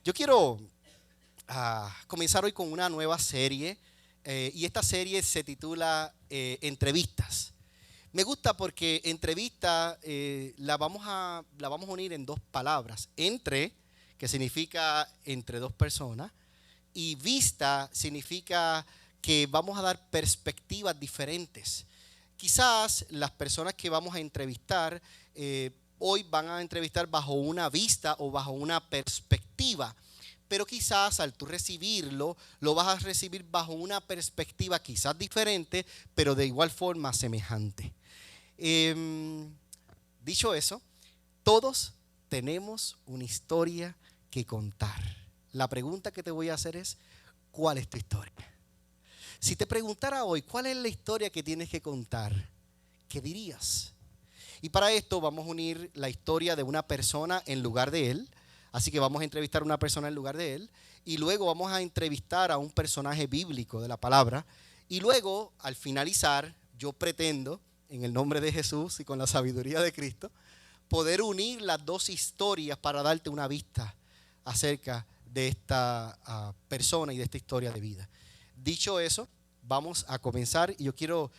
Yo quiero comenzar hoy con una nueva serie y esta serie se titula Entrevistas. Me gusta porque entrevista la vamos a unir en dos palabras. Entre, que significa entre dos personas, y vista significa que vamos a dar perspectivas diferentes. Quizás las personas que vamos a entrevistar hoy van a entrevistar bajo una vista o bajo una perspectiva, pero quizás al tú recibirlo, lo vas a recibir bajo una perspectiva quizás diferente, pero de igual forma semejante. Dicho eso, todos tenemos una historia que contar. La pregunta que te voy a hacer es, ¿cuál es tu historia? Si te preguntara hoy, ¿cuál es la historia que tienes que contar? ¿Qué dirías? Y para esto vamos a unir la historia de una persona en lugar de él. Así que vamos a entrevistar a una persona en lugar de él. Y luego vamos a entrevistar a un personaje bíblico de la palabra. Y luego, al finalizar, yo pretendo, en el nombre de Jesús y con la sabiduría de Cristo, poder unir las dos historias para darte una vista acerca de esta persona y de esta historia de vida. Dicho eso, vamos a comenzar y yo quiero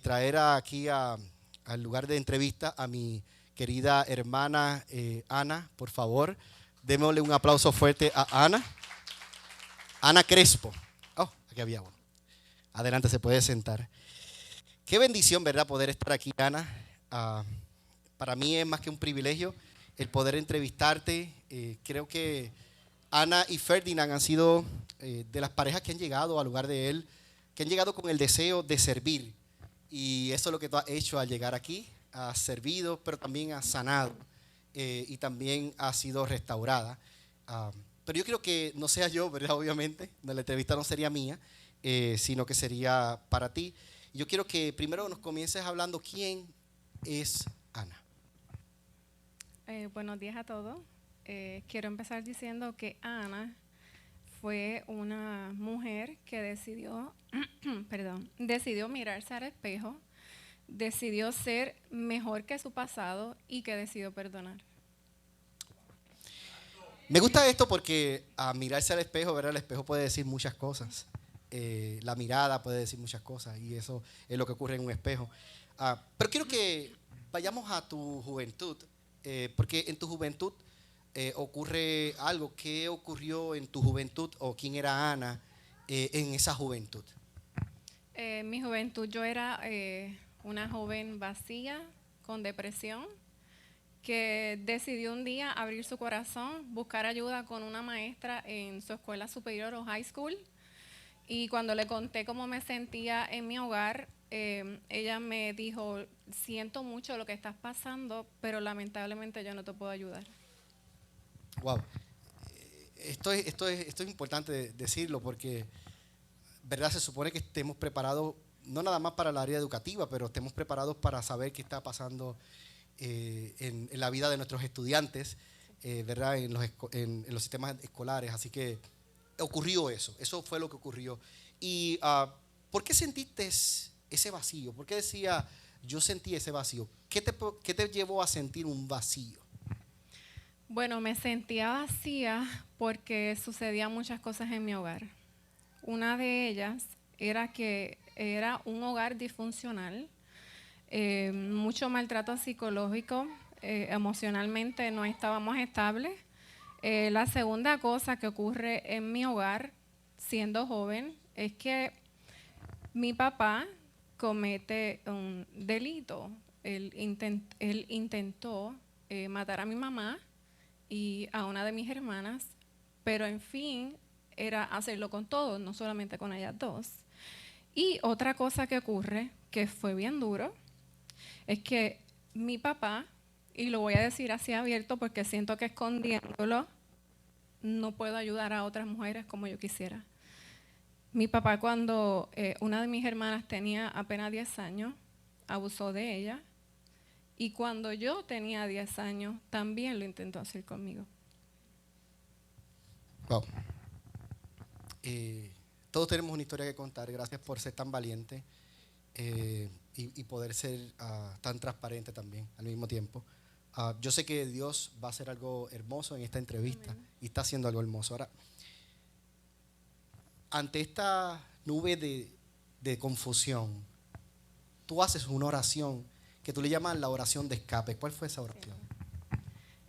traer aquí al lugar de entrevista a mi querida hermana Ana, por favor. Démosle un aplauso fuerte a Ana. Ana Crespo. Oh, aquí había uno. Adelante, se puede sentar. Qué bendición, ¿verdad? Poder estar aquí, Ana. Para mí es más que un privilegio el poder entrevistarte. Creo que Ana y Ferdinand han sido de las parejas que han llegado al lugar de él, que han llegado con el deseo de servir. Y eso es lo que tú has hecho al llegar aquí. Has servido, pero también has sanado. Y también ha sido restaurada. Pero yo quiero que no sea yo, ¿verdad? Obviamente, la entrevista no sería mía, sino que sería para ti. Yo quiero que primero nos comiences hablando quién es Ana. Buenos días a todos. Quiero empezar diciendo que Ana fue una mujer que decidió, decidió mirarse al espejo, decidió ser mejor que su pasado y que decidió perdonar. Me gusta esto porque a mirarse al espejo, ¿verdad? El espejo puede decir muchas cosas. La mirada puede decir muchas cosas y eso es lo que ocurre en un espejo. Pero quiero que vayamos a tu juventud, porque en tu juventud ocurre algo. ¿Qué ocurrió en tu juventud o quién era Ana en esa juventud? En mi juventud yo era una joven vacía, con depresión, que decidió un día abrir su corazón, buscar ayuda con una maestra en su escuela superior o high school. Y cuando le conté cómo me sentía en mi hogar, ella me dijo, siento mucho lo que estás pasando, pero lamentablemente yo no te puedo ayudar. Wow. Esto es importante decirlo porque, ¿verdad? Se supone que estemos preparados, no nada más para el área educativa, pero estemos preparados para saber qué está pasando en la vida de nuestros estudiantes, ¿verdad? En los sistemas escolares. Así que ocurrió eso fue lo que ocurrió. Y ¿por qué sentiste ese vacío? ¿Por qué decía, yo sentí ese vacío? ¿Qué te llevó a sentir un vacío? Bueno, me sentía vacía porque sucedían muchas cosas en mi hogar. Una de ellas era que era un hogar disfuncional, mucho maltrato psicológico, emocionalmente no estábamos estables. La segunda cosa que ocurre en mi hogar, siendo joven, es que mi papá comete un delito. Él intentó matar a mi mamá y a una de mis hermanas, pero en fin, era hacerlo con todos, no solamente con ellas dos. Y otra cosa que ocurre, que fue bien duro, es que mi papá, y lo voy a decir así abierto porque siento que escondiéndolo no puedo ayudar a otras mujeres como yo quisiera. Mi papá, cuando una de mis hermanas tenía apenas 10 años, abusó de ella. Y cuando yo tenía 10 años, también lo intentó hacer conmigo. Wow. Todos tenemos una historia que contar. Gracias por ser tan valiente y poder ser tan transparente también al mismo tiempo. Yo sé que Dios va a hacer algo hermoso en esta entrevista. Amén. Y está haciendo algo hermoso. Ahora, ante esta nube de confusión, tú haces una oración que tú le llamas la oración de escape. ¿Cuál fue esa oración?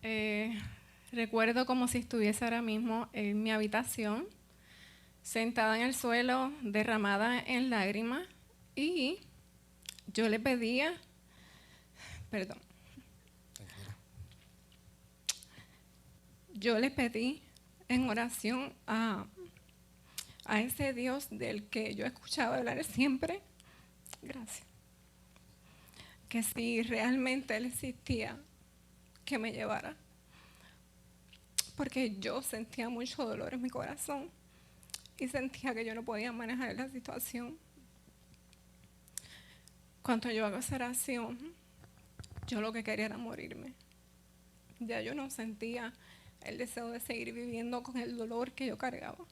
Eh, Recuerdo como si estuviese ahora mismo en mi habitación, sentada en el suelo, derramada en lágrimas, y yo le pedía, perdón, Tranquila. yo le pedí en oración a ese Dios del que yo escuchaba hablar siempre, gracias, que si realmente Él existía, que me llevara, porque yo sentía mucho dolor en mi corazón y sentía que yo no podía manejar la situación. Cuando yo hago esa oración, yo lo que quería era morirme. Ya yo no sentía el deseo de seguir viviendo con el dolor que yo cargaba.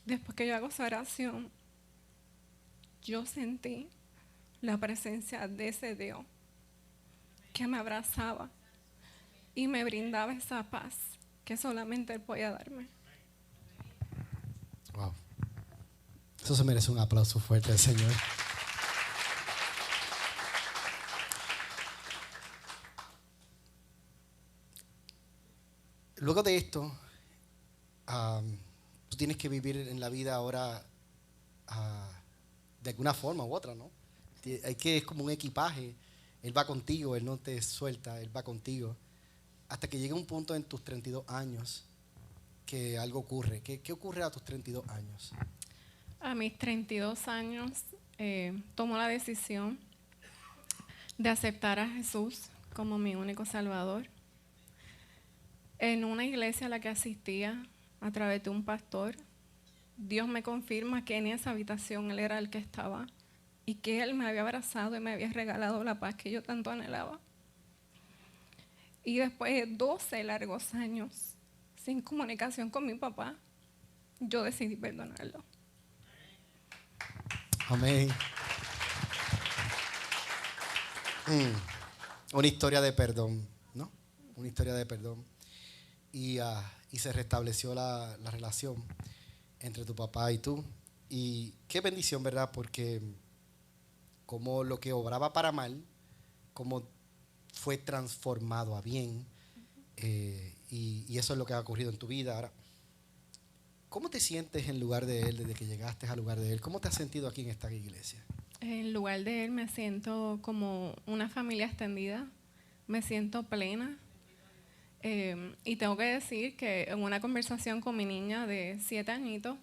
Después que yo hago esa oración, yo sentí la presencia de ese Dios que me abrazaba y me brindaba esa paz que solamente Él podía darme. Wow. Eso se merece un aplauso fuerte al Señor. Luego de esto, tú tienes que vivir en la vida ahora de alguna forma u otra, ¿no? Es como un equipaje. Él va contigo, Él no te suelta, Él va contigo. Hasta que llegue un punto en tus 32 años que algo ocurre. ¿Qué ocurre a tus 32 años? A mis 32 años tomo la decisión de aceptar a Jesús como mi único Salvador. En una iglesia a la que asistía a través de un pastor, Dios me confirma que en esa habitación Él era el que estaba y que Él me había abrazado y me había regalado la paz que yo tanto anhelaba. Y después de 12 largos años sin comunicación con mi papá, yo decidí perdonarlo. Amén. Una historia de perdón, ¿no? Una historia de perdón. Y se restableció la relación entre tu papá y tú. Y qué bendición, ¿verdad? Porque como lo que obraba para mal, como fue transformado a bien. Y eso es lo que ha ocurrido en tu vida. Ahora, ¿cómo te sientes en lugar de Él desde que llegaste al lugar de Él? ¿Cómo te has sentido aquí en esta iglesia? En lugar de Él me siento como una familia extendida, me siento plena. Y tengo que decir que en una conversación con mi niña de 7 añitos,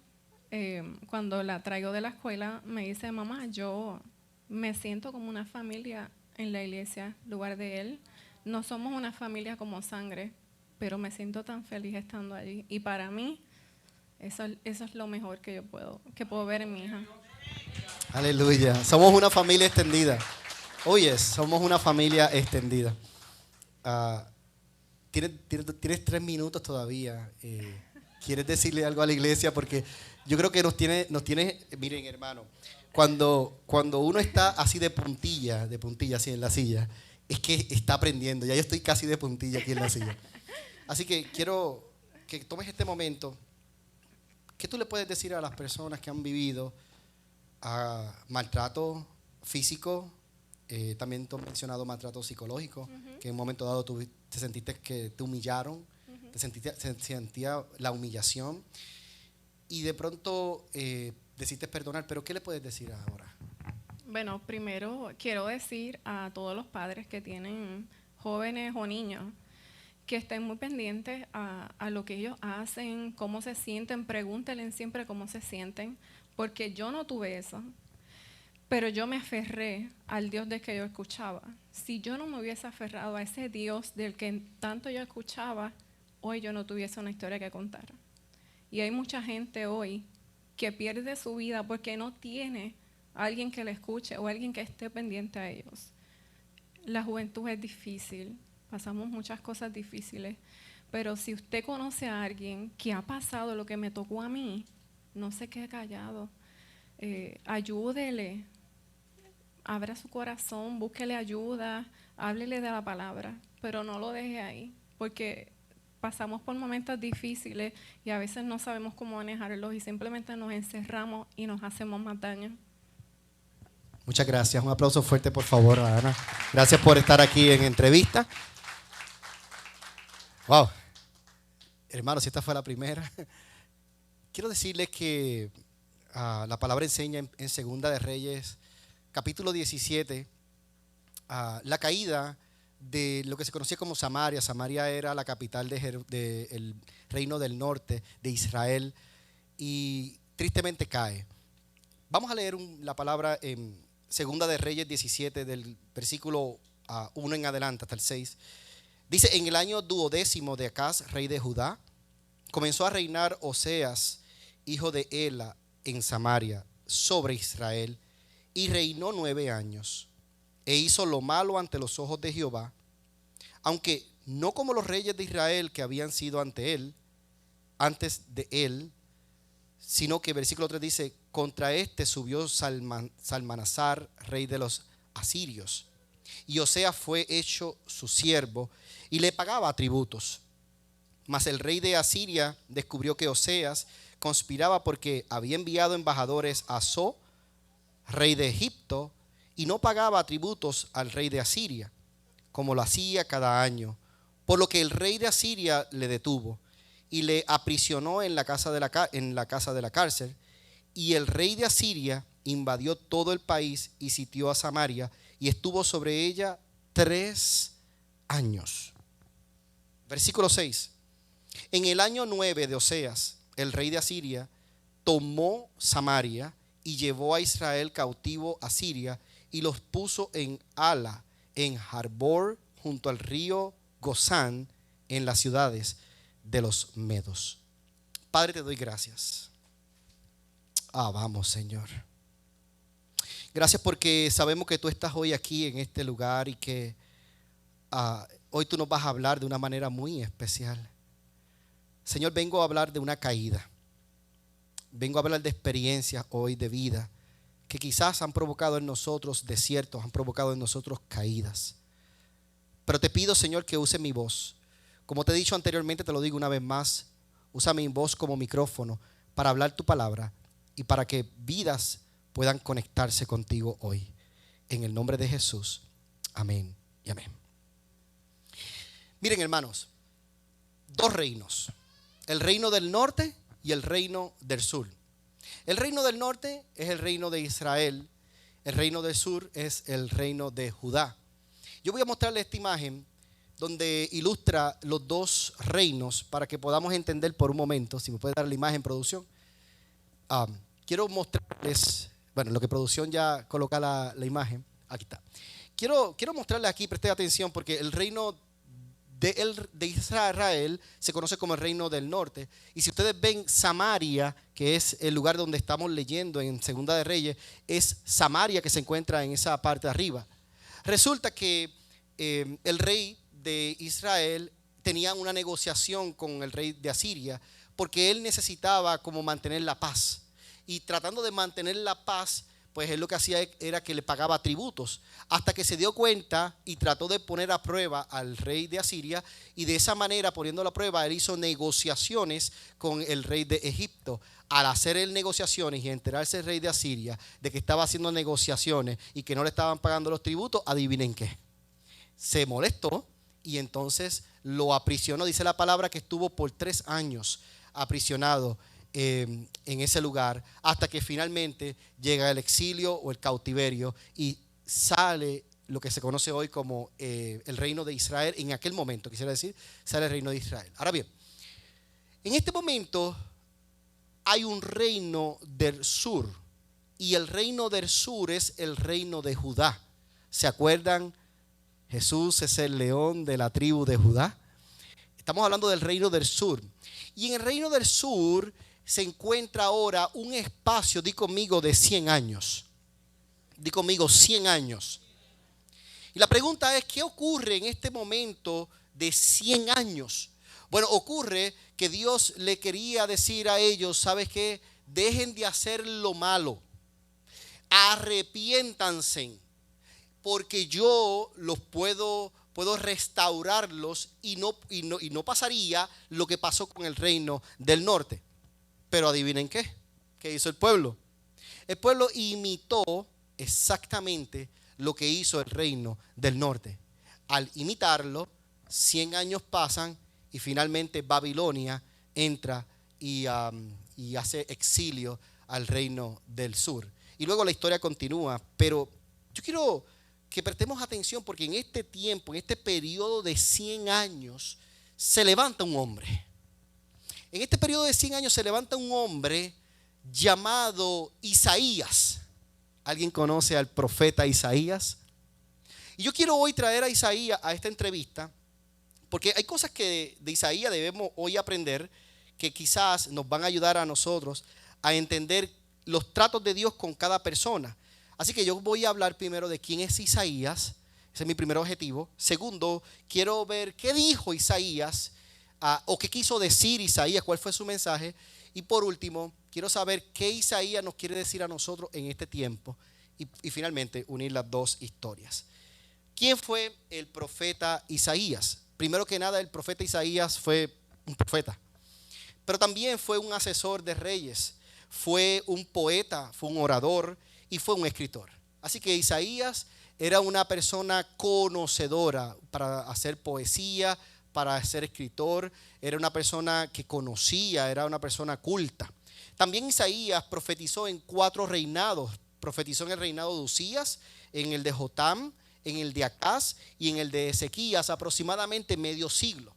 cuando la traigo de la escuela, me dice, mamá, yo me siento como una familia en la iglesia, en lugar de Él. No somos una familia como sangre, pero me siento tan feliz estando allí. Y para mí, eso es lo mejor que puedo ver en mi hija. Aleluya. Somos una familia extendida. Oyes, somos una familia extendida. Tienes 3 minutos todavía. ¿Quieres decirle algo a la iglesia? Porque yo creo que nos tiene, miren hermano, cuando uno está así de puntilla así en la silla, es que está aprendiendo. Ya yo estoy casi de puntilla aquí en la silla. Así que quiero que tomes este momento. ¿Qué tú le puedes decir a las personas que han vivido maltrato físico? También tú has mencionado maltrato psicológico, que en un momento dado tú te sentiste que te humillaron, se sentía la humillación y de pronto decidiste perdonar, pero ¿qué le puedes decir ahora? Bueno, primero quiero decir a todos los padres que tienen jóvenes o niños que estén muy pendientes a lo que ellos hacen, cómo se sienten, pregúntenle siempre cómo se sienten, porque yo no tuve eso, pero yo me aferré al Dios del que yo escuchaba. Si yo no me hubiese aferrado a ese Dios del que tanto yo escuchaba, hoy yo no tuviese una historia que contar. Y hay mucha gente hoy que pierde su vida porque no tiene a alguien que le escuche o alguien que esté pendiente a ellos. La juventud es difícil, pasamos muchas cosas difíciles, pero si usted conoce a alguien que ha pasado lo que me tocó a mí, no se quede callado, ayúdele, abra su corazón, búsquele ayuda, háblele de la palabra, pero no lo deje ahí, porque pasamos por momentos difíciles y a veces no sabemos cómo manejarlos y simplemente nos encerramos y nos hacemos más daño. Muchas gracias. Un aplauso fuerte, por favor, a Ana. Gracias por estar aquí en entrevista. Wow. Hermanos, si esta fue la primera, quiero decirles que la palabra enseña en Segunda de Reyes, capítulo 17, la caída de lo que se conocía como Samaria. Samaria era la capital del reino del norte de Israel y tristemente cae. Vamos a leer la palabra en Segunda de Reyes 17, del versículo 1 en adelante hasta el 6. Dice: en el año 12 de Acaz, rey de Judá, comenzó a reinar Oseas, hijo de Ela, en Samaria, sobre Israel, y reinó 9 años. E hizo lo malo ante los ojos de Jehová, aunque no como los reyes de Israel que habían sido antes de él, sino que versículo 3 dice: contra este subió Salmanasar, rey de los asirios, y Oseas fue hecho su siervo y le pagaba tributos. Mas el rey de Asiria descubrió que Oseas conspiraba porque había enviado embajadores a So, rey de Egipto, y no pagaba tributos al rey de Asiria, como lo hacía cada año, por lo que el rey de Asiria le detuvo y le aprisionó en la casa de la cárcel. Y el rey de Asiria invadió todo el país y sitió a Samaria y estuvo sobre ella 3 años. Versículo 6. En el año 9 de Oseas, el rey de Asiria tomó Samaria y llevó a Israel cautivo a Siria y los puso en Ala, en Harbor, junto al río Gozán, en las ciudades de los medos. Padre, te doy gracias. Vamos, Señor. Gracias porque sabemos que tú estás hoy aquí en este lugar y que hoy tú nos vas a hablar de una manera muy especial. Señor, vengo a hablar de una caída. Vengo a hablar de experiencias hoy de vida que quizás han provocado en nosotros desiertos, han provocado en nosotros caídas. Pero te pido, Señor, que use mi voz. Como te he dicho anteriormente, te lo digo una vez más, usa mi voz como micrófono para hablar tu palabra y para que vidas puedan conectarse contigo hoy. En el nombre de Jesús. Amén y amén. Miren, hermanos, 2 reinos. El reino del norte y el reino del sur. El reino del norte es el reino de Israel. El reino del sur es el reino de Judá. Yo voy a mostrarles esta imagen donde ilustra los 2 reinos para que podamos entender por un momento. Si me puede dar la imagen, producción. Quiero mostrarles, bueno, lo que producción ya coloca la imagen. Aquí está. Quiero mostrarles aquí, preste atención, porque el reino de Israel se conoce como el reino del norte. Y si ustedes ven Samaria, que es el lugar donde estamos leyendo en Segunda de Reyes, es Samaria que se encuentra en esa parte de arriba. Resulta que el rey de Israel tenía una negociación con el rey de Asiria porque él necesitaba como mantener la paz. Y tratando de mantener la paz, pues él lo que hacía era que le pagaba tributos, hasta que se dio cuenta y trató de poner a prueba al rey de Asiria, y de esa manera, poniéndolo a prueba, él hizo negociaciones con el rey de Egipto. Al hacer él negociaciones y enterarse el rey de Asiria de que estaba haciendo negociaciones y que no le estaban pagando los tributos, adivinen qué, se molestó y entonces lo aprisionó. Dice la palabra que estuvo por 3 años aprisionado en ese lugar, hasta que finalmente llega el exilio o el cautiverio y sale lo que se conoce hoy como el reino de Israel. En aquel momento, quisiera decir, sale el reino de Israel. Ahora bien, en este momento hay un reino del sur, y el reino del sur es el reino de Judá. ¿Se acuerdan? Jesús es el león de la tribu de Judá. Estamos hablando del reino del sur. Y en el reino del sur se encuentra ahora un espacio, di conmigo, de 100 años. Di conmigo, 100 años. Y la pregunta es, ¿qué ocurre en este momento de 100 años? Bueno, ocurre que Dios le quería decir a ellos, ¿sabes qué? Dejen de hacer lo malo. Arrepiéntanse. porque yo los puedo restaurarlos y no pasaría lo que pasó con el reino del norte. Pero adivinen qué hizo el pueblo. El pueblo imitó exactamente lo que hizo el reino del norte. Al imitarlo, 100 años pasan y finalmente Babilonia entra y hace exilio al reino del sur. Y luego la historia continúa, pero yo quiero que prestemos atención porque en este tiempo, en este periodo de 100 años, se levanta un hombre. En este periodo de 100 años se levanta un hombre llamado Isaías. ¿Alguien conoce al profeta Isaías? Y yo quiero hoy traer a Isaías a esta entrevista porque hay cosas que de Isaías debemos hoy aprender que quizás nos van a ayudar a nosotros a entender los tratos de Dios con cada persona. Así que yo voy a hablar primero de quién es Isaías. Ese es mi primer objetivo. Segundo, quiero ver qué dijo Isaías o qué quiso decir Isaías, cuál fue su mensaje. Y por último, quiero saber qué Isaías nos quiere decir a nosotros en este tiempo. Y finalmente, unir las dos historias. ¿Quién fue el profeta Isaías? Primero que nada, el profeta Isaías fue un profeta, pero también fue un asesor de reyes, fue un poeta, fue un orador y fue un escritor. Así que Isaías era una persona conocedora para hacer poesía, para ser escritor, era una persona que conocía, era una persona culta. También Isaías profetizó en 4 reinados, profetizó en el reinado de Usías, en el de Jotam, en el de Acaz y en el de Ezequías, aproximadamente medio siglo.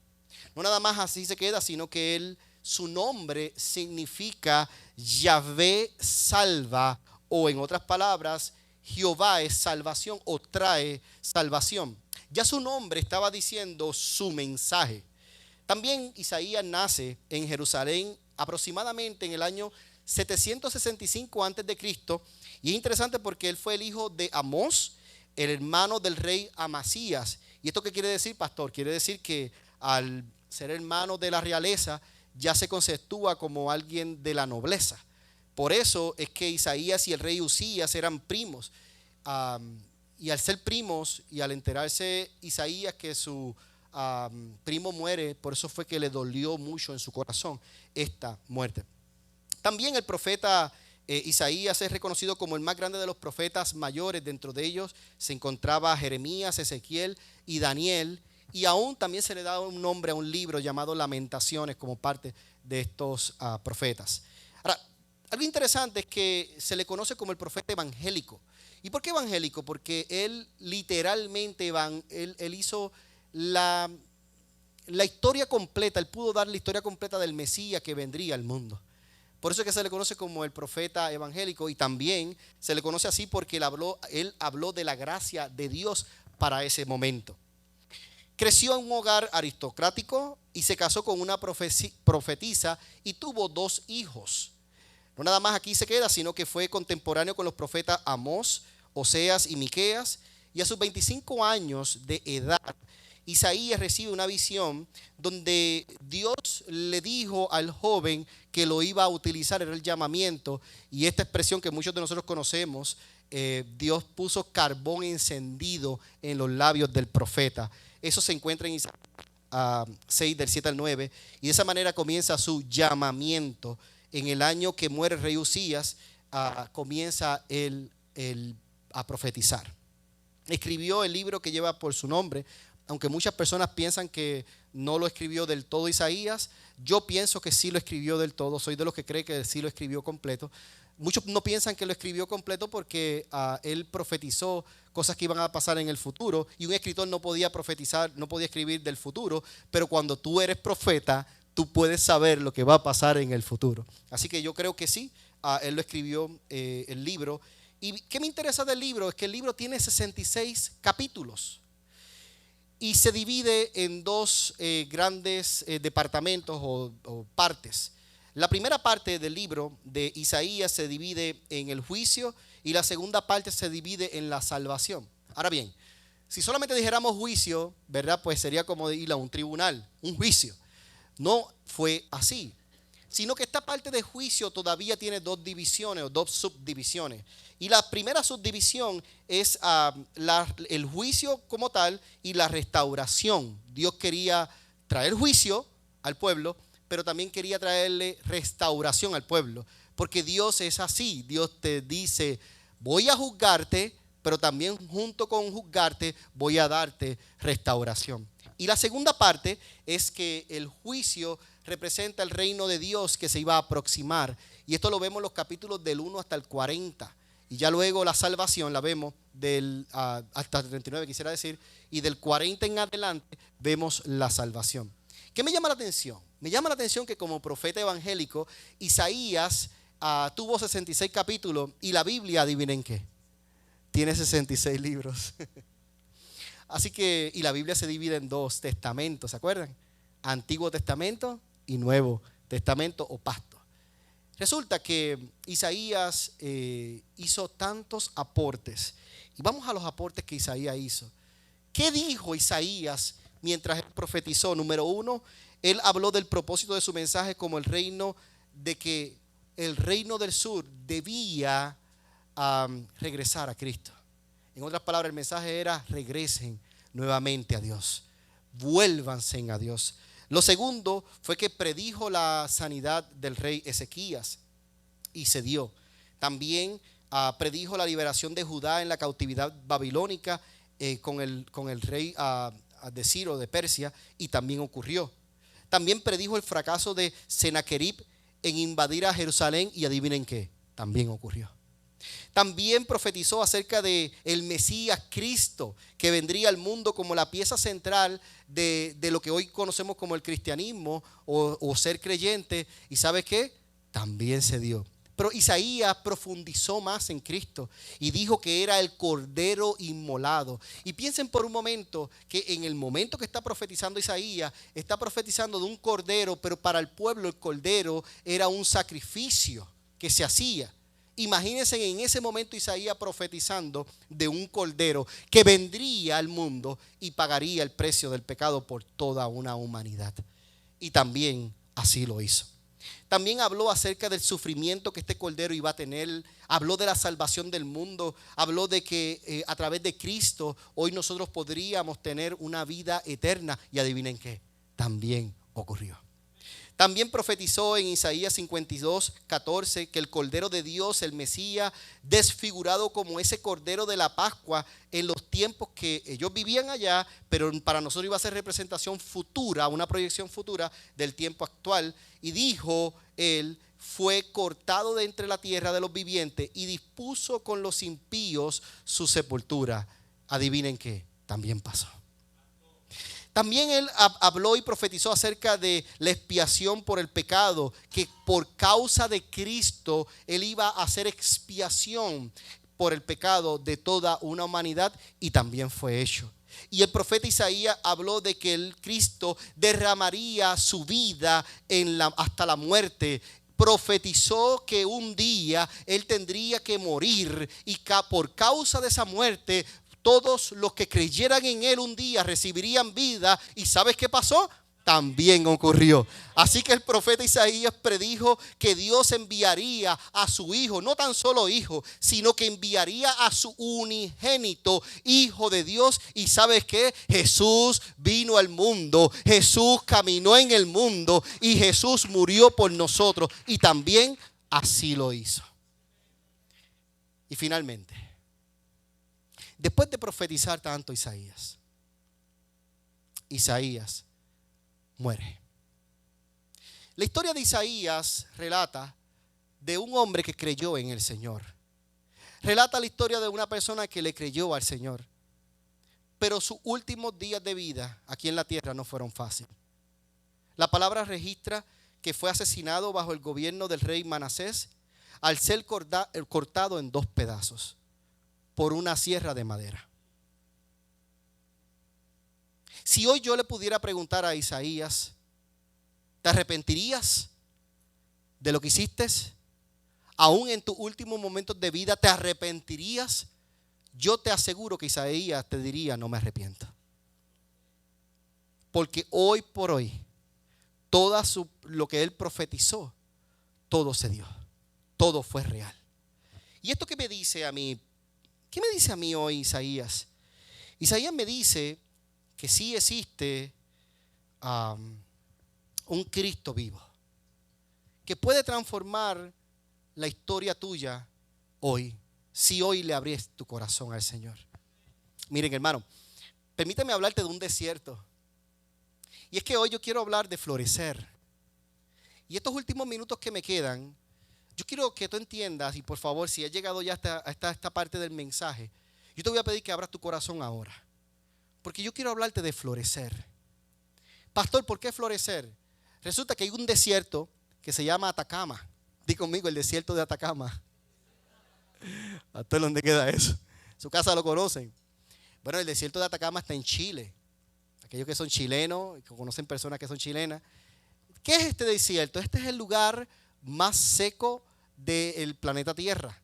No nada más así se queda, sino que su nombre significa Yahvé salva, o en otras palabras, Jehová es salvación o trae salvación. Ya su nombre estaba diciendo su mensaje. También Isaías nace en Jerusalén aproximadamente en el año 765 a.C. Y es interesante porque él fue el hijo de Amós, el hermano del rey Amasías. ¿Y esto qué quiere decir, pastor? Quiere decir que al ser hermano de la realeza ya se conceptúa como alguien de la nobleza. Por eso es que Isaías y el rey Usías eran primos. Y al ser primos y al enterarse Isaías que su primo muere, por eso fue que le dolió mucho en su corazón esta muerte. También el profeta Isaías es reconocido como el más grande de los profetas mayores. Dentro de ellos se encontraba Jeremías, Ezequiel y Daniel. Y aún también se le da un nombre a un libro llamado Lamentaciones como parte de estos profetas. Ahora, algo interesante es que se le conoce como el profeta evangélico. ¿Y por qué evangélico? Porque él literalmente él hizo la historia completa, él pudo dar la historia completa del Mesías que vendría al mundo. Por eso es que se le conoce como el profeta evangélico y también se le conoce así porque él habló de la gracia de Dios para ese momento. Creció en un hogar aristocrático y se casó con una profetisa y tuvo 2 hijos. No nada más aquí se queda, sino que fue contemporáneo con los profetas Amós, Oseas y Miqueas. Y a sus 25 años de edad, Isaías recibe una visión donde Dios le dijo al joven que lo iba a utilizar, era el llamamiento. Y esta expresión que muchos de nosotros conocemos, Dios puso carbón encendido en los labios del profeta. Eso se encuentra en Isaías 6 del 7 al 9. Y de esa manera comienza su llamamiento. En el año que muere el rey Usías, comienza él a profetizar. Escribió el libro que lleva por su nombre. Aunque muchas personas piensan que no lo escribió del todo Isaías, yo pienso que sí lo escribió del todo. Soy de los que cree que sí lo escribió completo. Muchos no piensan que lo escribió completo porque él profetizó cosas que iban a pasar en el futuro y un escritor no podía profetizar, no podía escribir del futuro, pero cuando tú eres profeta, tú puedes saber lo que va a pasar en el futuro. Así que yo creo que sí, él lo escribió el libro. ¿Y qué me interesa del libro? Es que el libro tiene 66 capítulos. Y se divide en 2 grandes departamentos o partes. La primera parte del libro de Isaías se divide en el juicio y la segunda parte se divide en la salvación. Ahora bien, si solamente dijéramos juicio, ¿verdad? Pues sería como ir a un tribunal, un juicio. No fue así. sino que esta parte de juicio todavía tiene dos divisiones o dos subdivisiones. Y la primera subdivisión es el juicio como tal y la restauración. Dios quería traer juicio al pueblo, pero también quería traerle restauración al pueblo. Porque Dios es así. Dios te dice, voy a juzgarte, pero también junto con juzgarte voy a darte restauración. Y la segunda parte es que el juicio representa el reino de Dios que se iba a aproximar. Y esto lo vemos en los capítulos del 1 hasta el 40. Y ya luego la salvación la vemos hasta el 39, quisiera decir. Y del 40 en adelante vemos la salvación. ¿Qué me llama la atención? Me llama la atención que como profeta evangélico, Isaías tuvo 66 capítulos y la Biblia, adivinen qué, tiene 66 libros. Así que, y la Biblia se divide en dos testamentos, ¿se acuerdan? Antiguo Testamento y Nuevo Testamento o pacto. Resulta que Isaías hizo tantos aportes. Y vamos a los aportes que Isaías hizo. ¿Qué dijo Isaías mientras él profetizó? Número uno, él habló del propósito de su mensaje como el reino, de que el reino del sur debía regresar a Cristo. En otras palabras, el mensaje era: regresen nuevamente a Dios, vuélvanse a Dios. Lo segundo fue que predijo la sanidad del rey Ezequías y se dio. También predijo la liberación de Judá en la cautividad babilónica con el rey de Ciro de Persia, y también ocurrió. También predijo el fracaso de Sennacherib en invadir a Jerusalén, y adivinen qué, también ocurrió. También profetizó acerca de el Mesías Cristo, que vendría al mundo como la pieza central de lo que hoy conocemos como el cristianismo o ser creyente. ¿Y sabe qué? También se dio. Pero Isaías profundizó más en Cristo y dijo que era el Cordero inmolado. Y piensen por un momento que en el momento que está profetizando Isaías, está profetizando de un cordero, pero para el pueblo el cordero era un sacrificio que se hacía. Imagínense en ese momento Isaías profetizando de un cordero que vendría al mundo y pagaría el precio del pecado por toda una humanidad. Y también así lo hizo. También habló acerca del sufrimiento que este cordero iba a tener. Habló de la salvación del mundo. Habló de que a través de Cristo hoy nosotros podríamos tener una vida eterna. Y adivinen qué, también ocurrió. También profetizó en Isaías 52:14 que el Cordero de Dios, el Mesías, desfigurado como ese Cordero de la Pascua en los tiempos que ellos vivían allá, pero para nosotros iba a ser representación futura, una proyección futura del tiempo actual. Y dijo él: fue cortado de entre la tierra de los vivientes y dispuso con los impíos su sepultura. Adivinen qué, también pasó. También él habló y profetizó acerca de la expiación por el pecado, que por causa de Cristo él iba a hacer expiación por el pecado de toda una humanidad, y también fue hecho. Y el profeta Isaías habló de que el Cristo derramaría su vida hasta la muerte. Profetizó que un día él tendría que morir, y por causa de esa muerte todos los que creyeran en él un día recibirían vida. ¿Y sabes qué pasó? También ocurrió. Así que el profeta Isaías predijo que Dios enviaría a su hijo, no tan solo hijo, sino que enviaría a su unigénito Hijo de Dios. ¿Y sabes qué? Jesús vino al mundo, Jesús caminó en el mundo y Jesús murió por nosotros, y también así lo hizo. Y finalmente, después de profetizar tanto Isaías muere. La historia de Isaías relata de un hombre que creyó en el Señor. Relata la historia de una persona que le creyó al Señor. Pero sus últimos días de vida aquí en la tierra no fueron fáciles. La palabra registra que fue asesinado bajo el gobierno del rey Manasés al ser cortado en 2 pedazos por una sierra de madera. Si hoy yo le pudiera preguntar a Isaías: ¿te arrepentirías de lo que hiciste? Aún en tus últimos momentos de vida, ¿te arrepentirías? Yo te aseguro que Isaías te diría: no me arrepiento. Porque hoy por hoy, todo lo que él profetizó todo se dio. Todo fue real. ¿Y esto qué me dice a mí? ¿Qué me dice a mí hoy Isaías? Isaías me dice que sí existe un Cristo vivo, que puede transformar la historia tuya hoy, si hoy le abres tu corazón al Señor. Miren, hermano, permítame hablarte de un desierto. Y es que hoy yo quiero hablar de florecer. Y estos últimos minutos que me quedan, yo quiero que tú entiendas, y por favor, si has llegado ya hasta esta parte del mensaje, yo te voy a pedir que abras tu corazón ahora. Porque yo quiero hablarte de florecer. Pastor, ¿por qué florecer? Resulta que hay un desierto que se llama Atacama. Di conmigo, el desierto de Atacama. ¿Hasta dónde queda eso? Su casa lo conocen. Bueno, el desierto de Atacama está en Chile. Aquellos que son chilenos, que conocen personas que son chilenas. ¿Qué es este desierto? Este es el lugar más seco del planeta Tierra.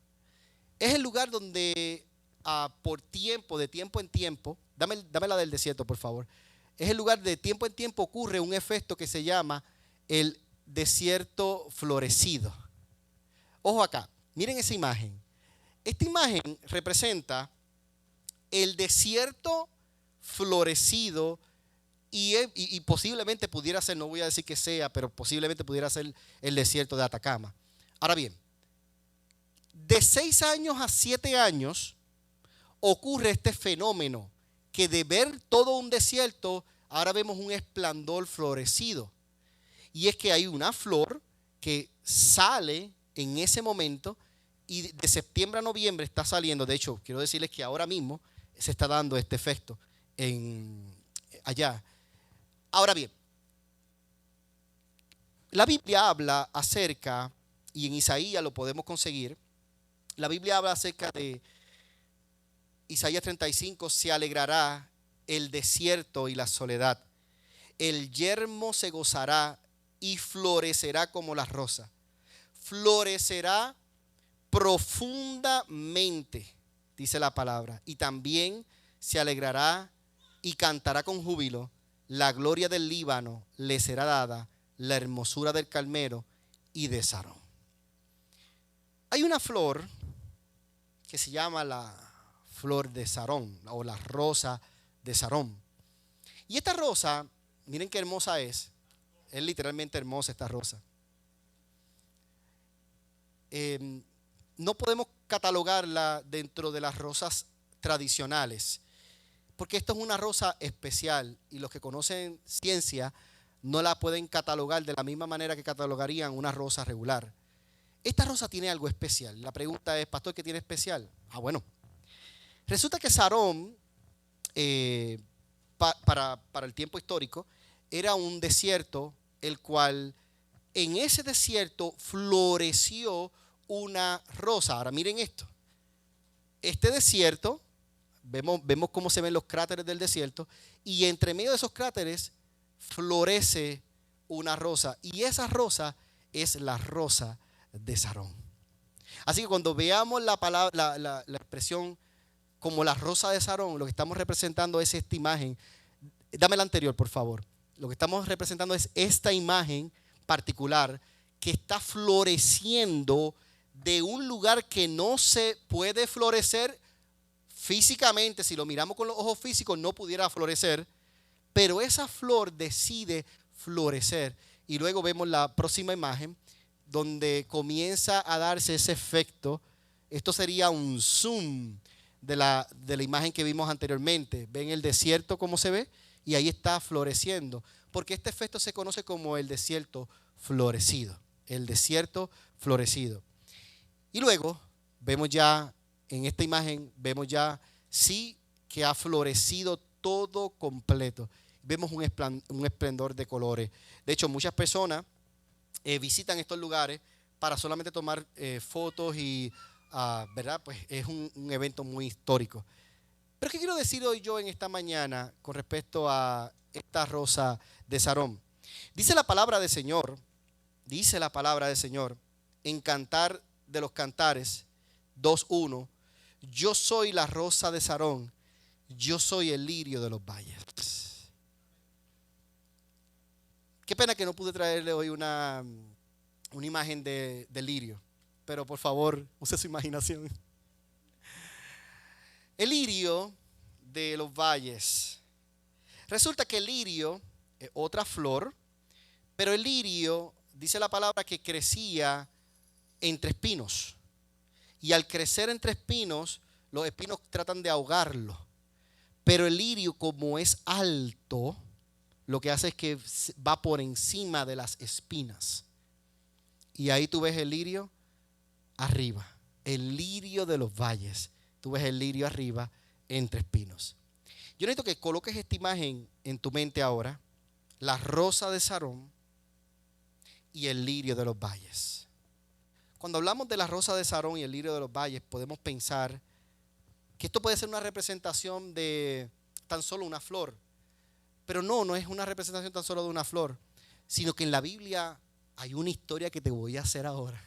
Es el lugar donde por tiempo, de tiempo en tiempo, dame la del desierto por favor. Es el lugar de tiempo en tiempo ocurre un efecto que se llama el desierto florecido. Ojo acá, miren esa imagen. Esta imagen representa el desierto florecido y posiblemente pudiera ser, no voy a decir que sea, pero posiblemente pudiera ser el desierto de Atacama. Ahora bien, de 6 años a 7 años ocurre este fenómeno que de ver todo un desierto, ahora vemos un esplendor florecido. Y es que hay una flor que sale en ese momento y de septiembre a noviembre está saliendo. De hecho, quiero decirles que ahora mismo se está dando este efecto allá. Ahora bien, la Biblia habla acerca, y en Isaías lo podemos conseguir, la Biblia habla acerca de Isaías 35, se alegrará el desierto y la soledad. El yermo se gozará y florecerá como la rosa. Florecerá profundamente, dice la palabra, y también se alegrará y cantará con júbilo. La gloria del Líbano le será dada, la hermosura del Carmelo y de Sarón. Hay una flor que se llama la flor de Sarón o la rosa de Sarón. Y esta rosa, miren qué hermosa es literalmente hermosa esta rosa. No podemos catalogarla dentro de las rosas tradicionales, porque esto es una rosa especial y los que conocen ciencia no la pueden catalogar de la misma manera que catalogarían una rosa regular. Esta rosa tiene algo especial. La pregunta es, pastor, ¿qué tiene especial? Bueno, resulta que Sarón, para el tiempo histórico, era un desierto, el cual en ese desierto floreció una rosa. Ahora miren esto. Este desierto, vemos cómo se ven los cráteres del desierto, y entre medio de esos cráteres florece una rosa, y esa rosa es la rosa de Sarón. Así que cuando veamos la palabra, la expresión como la rosa de Sarón, lo que estamos representando es esta imagen. Dame la anterior, por favor. Lo que estamos representando es esta imagen particular que está floreciendo de un lugar que no se puede florecer físicamente. Si lo miramos con los ojos físicos no pudiera florecer, pero esa flor decide florecer. Y luego vemos la próxima imagen donde comienza a darse ese efecto. Esto sería un zoom de la imagen que vimos anteriormente. Ven el desierto como se ve y ahí está floreciendo, porque este efecto se conoce como el desierto florecido. El desierto florecido. Y luego vemos ya en esta imagen, vemos ya sí que ha florecido todo completo. Vemos un esplendor de colores. De hecho, muchas personas visitan estos lugares para solamente tomar fotos y, ¿verdad? Pues es un evento muy histórico. Pero ¿qué quiero decir hoy yo en esta mañana con respecto a esta rosa de Sarón? Dice la palabra del Señor en Cantar de los Cantares 2:1, yo soy la rosa de Sarón, yo soy el lirio de los valles. Qué pena que no pude traerle hoy una una imagen de lirio, pero por favor, use su imaginación. El lirio de los valles. Resulta que el lirio es otra flor, pero el lirio, dice la palabra, que crecía entre espinos. Y al crecer entre espinos, los espinos tratan de ahogarlo. Pero el lirio, como es alto, lo que hace es que va por encima de las espinas. Y ahí tú ves el lirio arriba, el lirio de los valles. Tú ves el lirio arriba entre espinos. Yo necesito que coloques esta imagen en tu mente ahora. La rosa de Sarón y el lirio de los valles. Cuando hablamos de la rosa de Sarón y el lirio de los valles, podemos pensar que esto puede ser una representación de tan solo una flor. Pero no es una representación tan solo de una flor, sino que en la Biblia hay una historia que te voy a hacer ahora.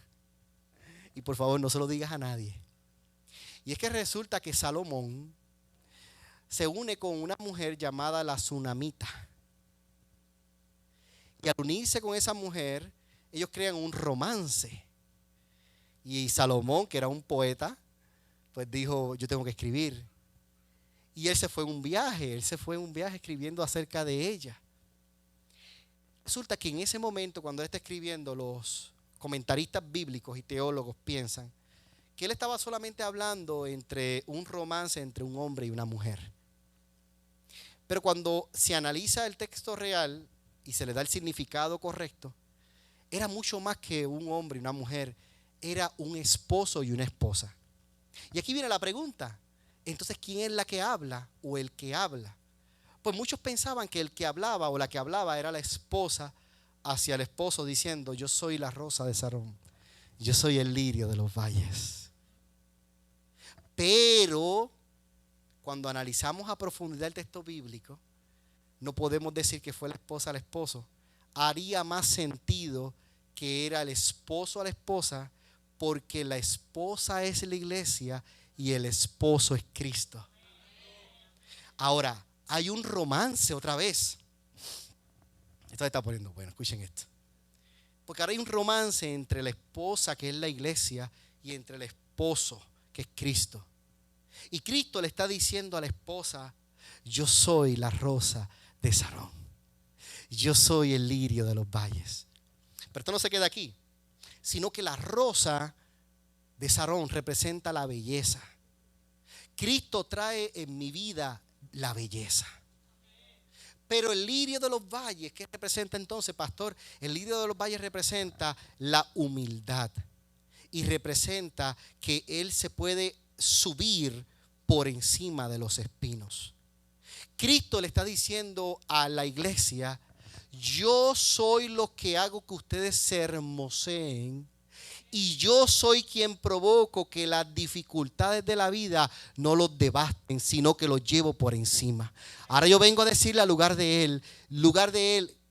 Y por favor, no se lo digas a nadie. Y es que resulta que Salomón se une con una mujer llamada la Sunamita. Y al unirse con esa mujer, ellos crean un romance. Y Salomón, que era un poeta, pues dijo, yo tengo que escribir. Y él se fue en un viaje escribiendo acerca de ella. Resulta que en ese momento, cuando él está escribiendo, los comentaristas bíblicos y teólogos piensan que él estaba solamente hablando entre un romance entre un hombre y una mujer. Pero cuando se analiza el texto real y se le da el significado correcto, era mucho más que un hombre y una mujer, era un esposo y una esposa. Y aquí viene la pregunta, entonces, ¿quién es la que habla o el que habla? Pues muchos pensaban que el que hablaba o la que hablaba era la esposa hacia el esposo diciendo, yo soy la rosa de Sarón, yo soy el lirio de los valles. Pero cuando analizamos a profundidad el texto bíblico, no podemos decir que fue la esposa al esposo. Haría más sentido que era el esposo a la esposa, porque la esposa es la iglesia y el esposo es Cristo. Ahora, hay un romance otra vez. Esto se está poniendo bueno, escuchen esto. Porque ahora hay un romance entre la esposa, que es la iglesia, y entre el esposo, que es Cristo. Y Cristo le está diciendo a la esposa, yo soy la rosa de Sarón. Yo soy el lirio de los valles. Pero esto no se queda aquí, sino que la rosa de Sarón representa la belleza. Cristo trae en mi vida la belleza. Pero el lirio de los valles, ¿qué representa entonces, pastor? El lirio de los valles representa la humildad y representa que él se puede subir por encima de los espinos. Cristo le está diciendo a la iglesia, yo soy lo que hago que ustedes se hermoseen y yo soy quien provoco que las dificultades de la vida no los devasten, sino que los llevo por encima. Ahora yo vengo a decirle al lugar de él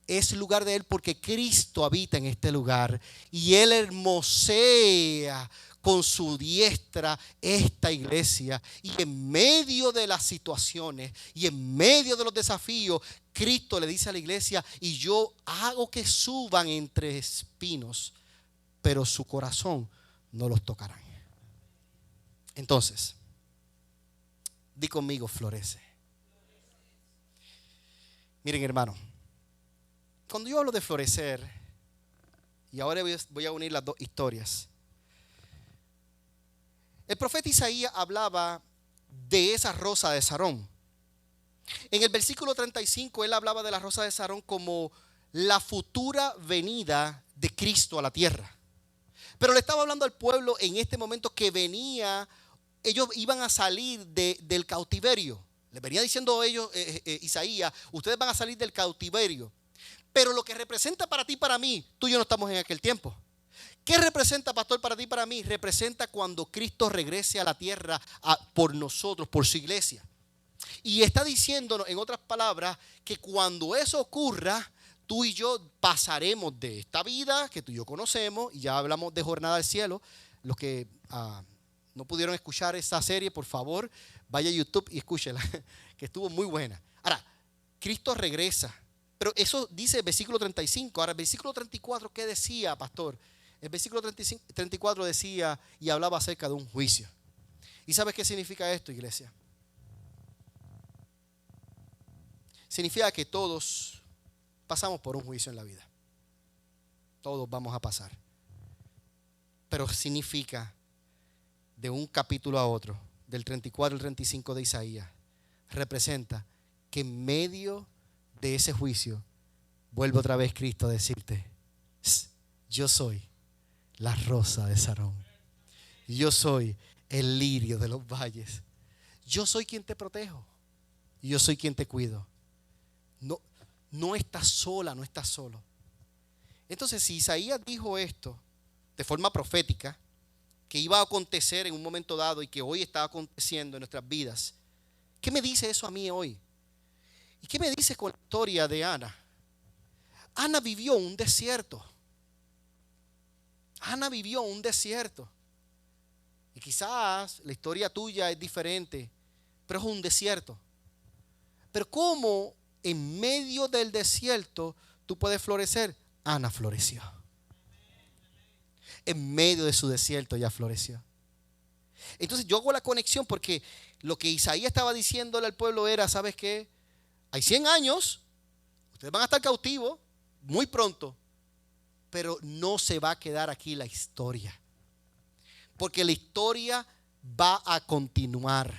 es lugar de él porque Cristo habita en este lugar y él hermosea con su diestra esta iglesia, y en medio de las situaciones y en medio de los desafíos, Cristo le dice a la iglesia, y yo hago que suban entre espinos, pero su corazón no los tocarán. Entonces, di conmigo, florece. Miren, hermano, cuando yo hablo de florecer, y ahora voy a unir las dos historias. El profeta Isaías hablaba de esa rosa de Sarón. En el versículo 35 él hablaba de la rosa de Sarón como la futura venida de Cristo a la tierra. Pero le estaba hablando al pueblo en este momento que venía, ellos iban a salir del cautiverio. Le venía diciendo ellos, Isaías, ustedes van a salir del cautiverio. Pero lo que representa para ti y para mí, tú y yo no estamos en aquel tiempo. ¿Qué representa, pastor, para ti y para mí? Representa cuando Cristo regrese a la tierra por nosotros, por su iglesia. Y está diciéndonos, en otras palabras, que cuando eso ocurra, tú y yo pasaremos de esta vida que tú y yo conocemos, y ya hablamos de Jornada al Cielo. Los que no pudieron escuchar esa serie, por favor, vaya a YouTube y escúchela, que estuvo muy buena. Ahora, Cristo regresa, pero eso dice el versículo 35. Ahora, el versículo 34, ¿qué decía, pastor? El versículo 34 decía y hablaba acerca de un juicio. ¿Y sabes qué significa esto, iglesia? Significa que todos pasamos por un juicio en la vida. Todos vamos a pasar. Pero significa de un capítulo a otro, del 34 al 35 de Isaías, representa que en medio de ese juicio vuelve otra vez Cristo a decirte: yo soy la rosa de Sarón. Yo soy el lirio de los valles. Yo soy quien te protejo. Yo soy quien te cuido. No estás sola, no estás solo. Entonces, si Isaías dijo esto de forma profética, que iba a acontecer en un momento dado y que hoy está aconteciendo en nuestras vidas, ¿qué me dice eso a mí hoy? ¿Y qué me dice con la historia de Ana? Ana vivió un desierto. Ana vivió un desierto. Y quizás la historia tuya es diferente, pero es un desierto. Pero ¿cómo en medio del desierto tú puedes florecer? Ana floreció. En medio de su desierto ya floreció. Entonces yo hago la conexión porque lo que Isaías estaba diciéndole al pueblo era: ¿sabes qué? Hay 100 años, ustedes van a estar cautivos muy pronto, pero no se va a quedar aquí la historia, porque la historia va a continuar.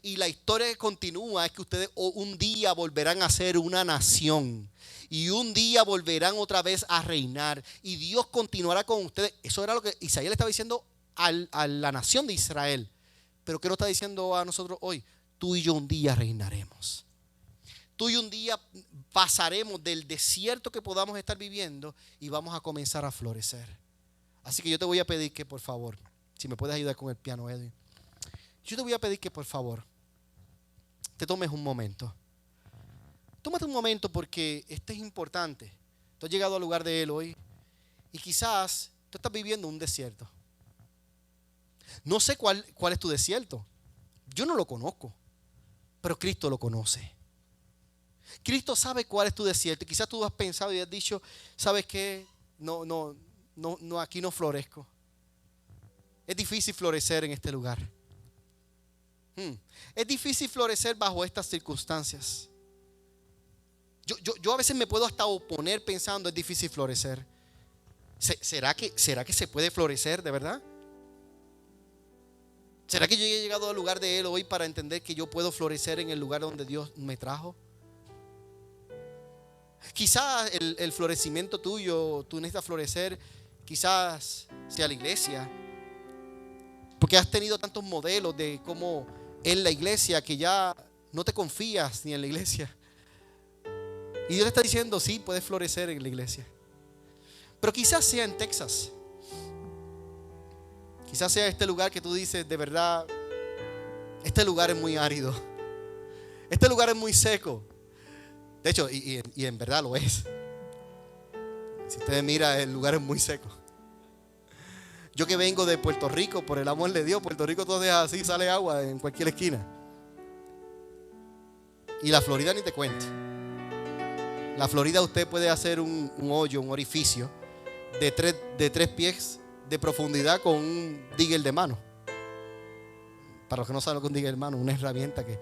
Y la historia que continúa es que ustedes un día volverán a ser una nación. Y un día volverán otra vez a reinar. Y Dios continuará con ustedes. Eso era lo que Isaías le estaba diciendo a la nación de Israel. Pero ¿qué nos está diciendo a nosotros hoy? Tú y yo un día reinaremos. Tú y un día pasaremos del desierto que podamos estar viviendo y vamos a comenzar a florecer. Así que yo te voy a pedir que, por favor, si me puedes ayudar con el piano, Edwin. Yo te voy a pedir que, por favor, te tomes un momento. Tómate un momento porque esto es importante. Tú has llegado al lugar de Él hoy y quizás tú estás viviendo un desierto. No sé cuál es tu desierto. Yo no lo conozco, pero Cristo lo conoce. Cristo sabe cuál es tu desierto. Y quizás tú has pensado y has dicho: ¿sabes qué? No, aquí no florezco. Es difícil florecer en este lugar. Es difícil florecer bajo estas circunstancias. Yo a veces me puedo hasta oponer pensando: es difícil florecer. ¿Será que se puede florecer de verdad? ¿Será que yo he llegado al lugar de Él hoy para entender que yo puedo florecer en el lugar donde Dios me trajo? Quizás el florecimiento tuyo, tú necesitas florecer, quizás sea la iglesia, porque has tenido tantos modelos de cómo es la iglesia que ya no te confías ni en la iglesia. Y Dios te está diciendo: sí, puedes florecer en la iglesia. Pero quizás sea en Texas. Quizás sea este lugar que tú dices: de verdad, este lugar es muy árido. Este lugar es muy seco. De hecho, y en verdad lo es. Si ustedes miran, el lugar es muy seco. Yo que vengo de Puerto Rico, por el amor de Dios, Puerto Rico todo es así, sale agua en cualquier esquina. Y la Florida ni te cuento. La Florida usted puede hacer un hoyo, un orificio de 3 pies de profundidad con un digger de mano. Para los que no saben lo que es un digger de mano, una herramienta que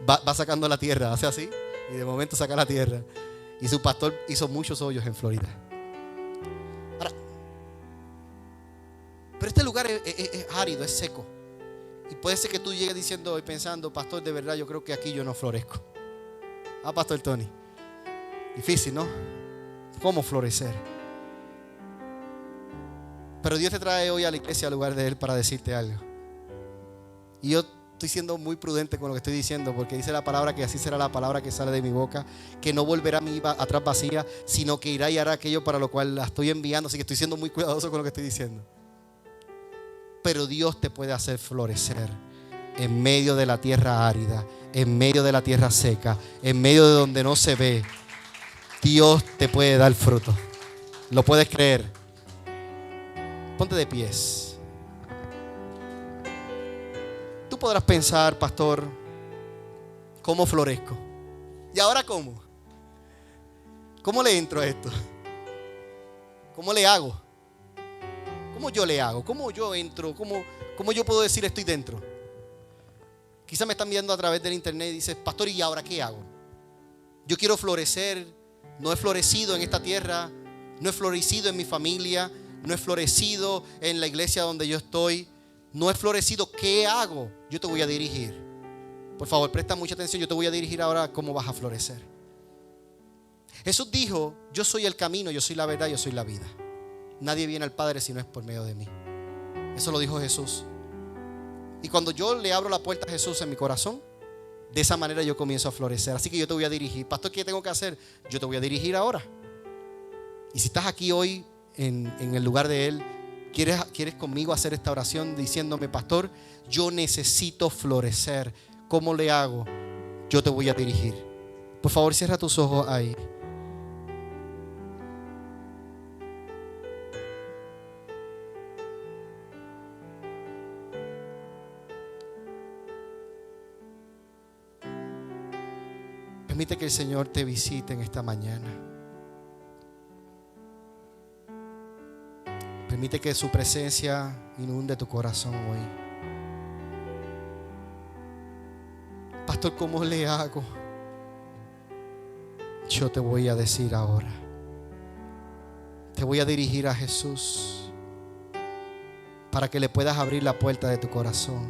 va sacando la tierra, hace así y de momento saca la tierra. Y su pastor hizo muchos hoyos en Florida. Ahora, pero este lugar es árido, es seco. Y puede ser que tú llegues diciendo y pensando: pastor, de verdad yo creo que aquí yo no florezco. Pastor Tony, difícil, ¿no? ¿Cómo florecer? Pero Dios te trae hoy a la iglesia al lugar de Él para decirte algo. Y yo estoy siendo muy prudente con lo que estoy diciendo, porque dice la palabra que así será la palabra que sale de mi boca, que no volverá a mí atrás vacía, sino que irá y hará aquello para lo cual la estoy enviando. Así que estoy siendo muy cuidadoso con lo que estoy diciendo. Pero Dios te puede hacer florecer en medio de la tierra árida, en medio de la tierra seca, en medio de donde no se ve. Dios te puede dar fruto. ¿Lo puedes creer? Ponte de pies. Tú podrás pensar: pastor, ¿cómo florezco? ¿Y ahora cómo? ¿Cómo le entro a esto? ¿Cómo le hago? ¿Cómo yo le hago? ¿Cómo yo entro? ¿Cómo yo puedo decir estoy dentro? Quizás me están viendo a través del internet y dices, pastor, ¿y ahora qué hago? Yo quiero florecer, no he florecido en esta tierra, no he florecido en mi familia, no he florecido en la iglesia donde yo estoy, no he florecido, ¿qué hago? Yo te voy a dirigir. Por favor, presta mucha atención, yo te voy a dirigir ahora a cómo vas a florecer. Jesús dijo, yo soy el camino, yo soy la verdad, yo soy la vida. Nadie viene al Padre si no es por medio de mí. Eso lo dijo Jesús. Y cuando yo le abro la puerta a Jesús en mi corazón, de esa manera yo comienzo a florecer. Así que yo te voy a dirigir. Pastor, ¿qué tengo que hacer? Yo te voy a dirigir ahora. Y si estás aquí hoy en el lugar de Él, ¿quieres conmigo hacer esta oración diciéndome, pastor, yo necesito florecer? ¿Cómo le hago? Yo te voy a dirigir. Por favor, cierra tus ojos ahí. Permite que el Señor te visite en esta mañana. Permite que su presencia inunde tu corazón hoy. Pastor, ¿cómo le hago? Yo te voy a decir ahora. Te voy a dirigir a Jesús para que le puedas abrir la puerta de tu corazón.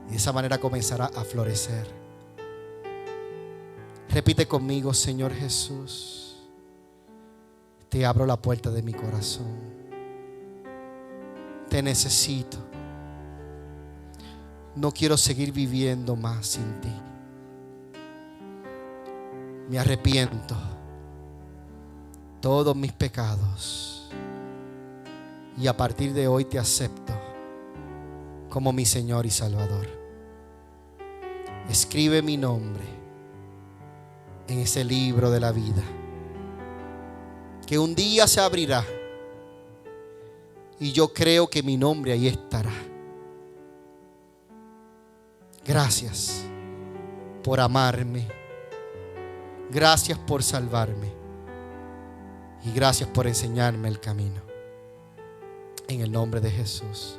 Y de esa manera comenzará a florecer. Repite conmigo, Señor Jesús, te abro la puerta de mi corazón. Te necesito. No quiero seguir viviendo más sin ti. Me arrepiento todos mis pecados y a partir de hoy te acepto como mi Señor y Salvador. Escribe mi nombre en ese libro de la vida que un día se abrirá y yo creo que mi nombre ahí estará. Gracias por amarme, gracias por salvarme y gracias por enseñarme el camino. En el nombre de Jesús.